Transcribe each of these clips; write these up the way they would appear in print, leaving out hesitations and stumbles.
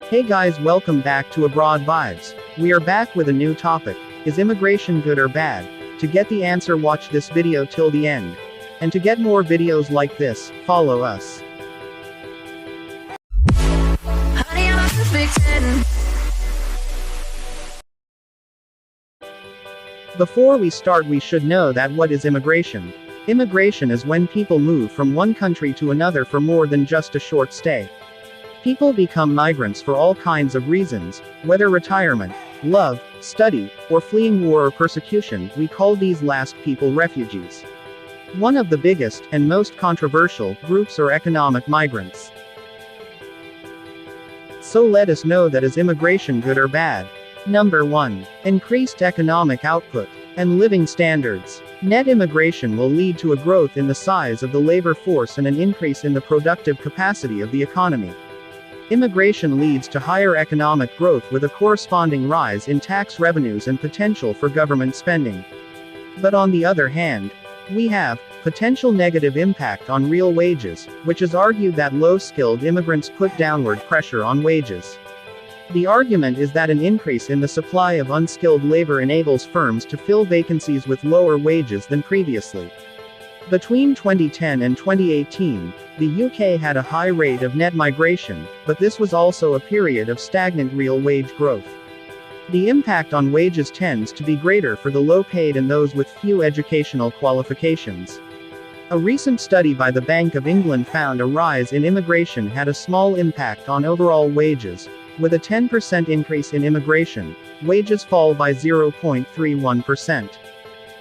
Hey guys, welcome back to Abroad Vibes. We are back with a new topic. Is immigration good or bad? To get the answer, watch this video till the end. And to get more videos like this, follow us. Before we start, we should know that what is immigration? Immigration is when people move from one country to another for more than just a short stay. People become migrants for all kinds of reasons, whether retirement, love, study, or fleeing war or persecution. We call these last people refugees. One of the biggest, and most controversial, groups are economic migrants. So let us know that is immigration good or bad? Number 1. Increased economic output and living standards. Net immigration will lead to a growth in the size of the labor force and an increase in the productive capacity of the economy. Immigration leads to higher economic growth with a corresponding rise in tax revenues and potential for government spending. But on the other hand, we have potential negative impact on real wages, which is argued that low-skilled immigrants put downward pressure on wages. The argument is that an increase in the supply of unskilled labor enables firms to fill vacancies with lower wages than previously. Between 2010 and 2018, the UK had a high rate of net migration, but this was also a period of stagnant real wage growth. The impact on wages tends to be greater for the low-paid and those with few educational qualifications. A recent study by the Bank of England found a rise in immigration had a small impact on overall wages. With a 10% increase in immigration, wages fall by 0.31%.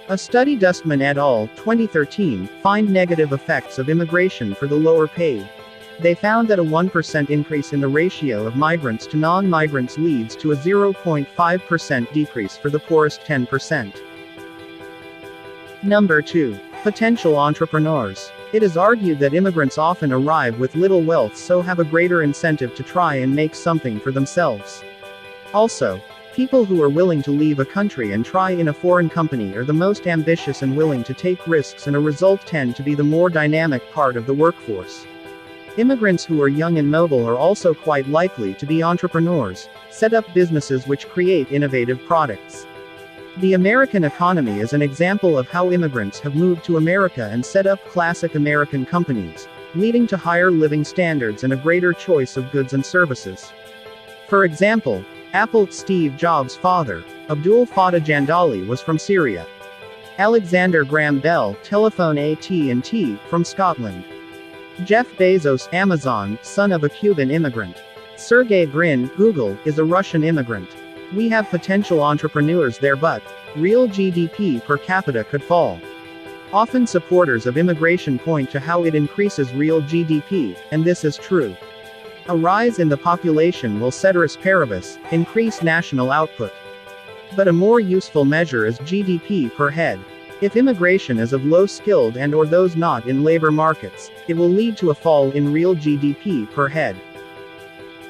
A study Dustman et al. 2013 find negative effects of immigration for the lower paid. They found that a 1% increase in the ratio of migrants to non-migrants leads to a 0.5% decrease for the poorest 10%. Number 2. Potential entrepreneurs. It is argued that immigrants often arrive with little wealth, so have a greater incentive to try and make something for themselves. Also, people who are willing to leave a country and try in a foreign company are the most ambitious and willing to take risks, and a result tend to be the more dynamic part of the workforce. Immigrants who are young and mobile are also quite likely to be entrepreneurs, set up businesses which create innovative products. The American economy is an example of how immigrants have moved to America and set up classic American companies, leading to higher living standards and a greater choice of goods and services. For example, Apple's Steve Jobs' father, Abdul Fattah Jandali, was from Syria. Alexander Graham Bell, Telephone AT&T, from Scotland. Jeff Bezos, Amazon, son of a Cuban immigrant. Sergey Brin, Google, is a Russian immigrant. We have potential entrepreneurs there, but real GDP per capita could fall. Often supporters of immigration point to how it increases real GDP, and this is true. A rise in the population will ceteris paribus increase national output. But a more useful measure is GDP per head. If immigration is of low-skilled and or those not in labor markets, it will lead to a fall in real GDP per head.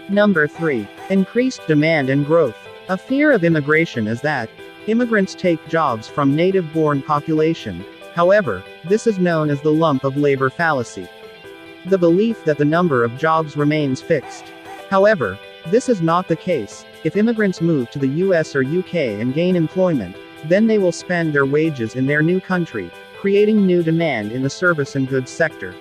Number 3. Increased demand and growth. A fear of immigration is that immigrants take jobs from native-born population. However, this is known as the lump of labor fallacy. The belief that the number of jobs remains fixed. However, this is not the case. If immigrants move to the US or UK and gain employment, then they will spend their wages in their new country, creating new demand in the service and goods sector.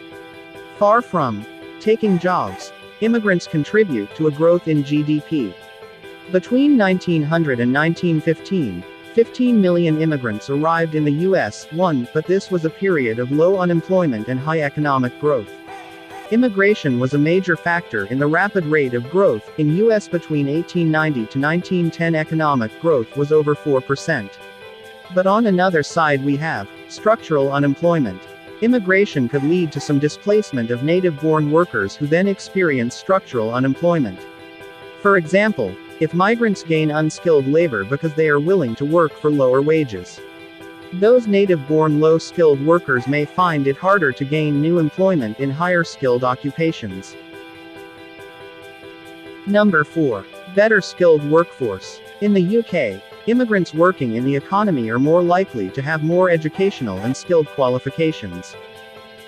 Far from taking jobs, immigrants contribute to a growth in GDP. Between 1900 and 1915, 15 million immigrants arrived in the US, but this was a period of low unemployment and high economic growth. Immigration was a major factor in the rapid rate of growth in US between 1890 to 1910. Economic growth was over 4%. But on another side we have structural unemployment. Immigration could lead to some displacement of native-born workers who then experience structural unemployment. For example, if migrants gain unskilled labor because they are willing to work for lower wages, those native-born low-skilled workers may find it harder to gain new employment in higher-skilled occupations. Number 4. Better skilled workforce. In the UK, immigrants working in the economy are more likely to have more educational and skilled qualifications.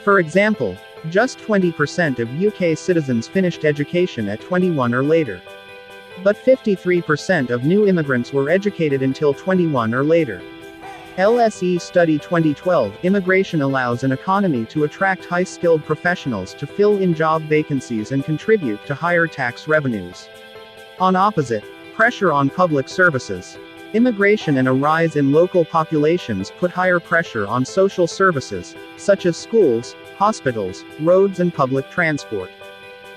For example, just 20% of UK citizens finished education at 21 or later. But 53% of new immigrants were educated until 21 or later. LSE Study 2012. Immigration allows an economy to attract high-skilled professionals to fill in job vacancies and contribute to higher tax revenues. On opposite, pressure on public services. Immigration and a rise in local populations put higher pressure on social services, such as schools, hospitals, roads and public transport.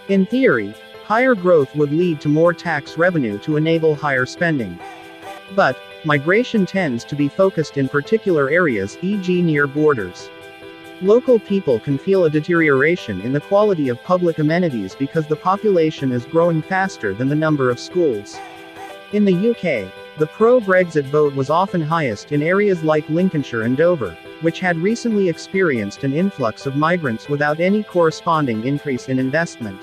In theory, higher growth would lead to more tax revenue to enable higher spending. But, migration tends to be focused in particular areas, e.g. near borders. Local people can feel a deterioration in the quality of public amenities because the population is growing faster than the number of schools. In the UK, the pro-Brexit vote was often highest in areas like Lincolnshire and Dover, which had recently experienced an influx of migrants without any corresponding increase in investment.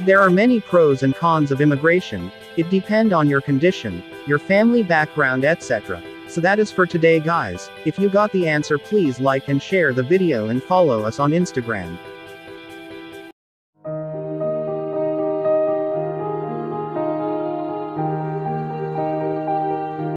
There are many pros and cons of immigration. It depends on your condition, your family background, etc. So that is for today, guys. If you got the answer, please like and share the video and follow us on Instagram.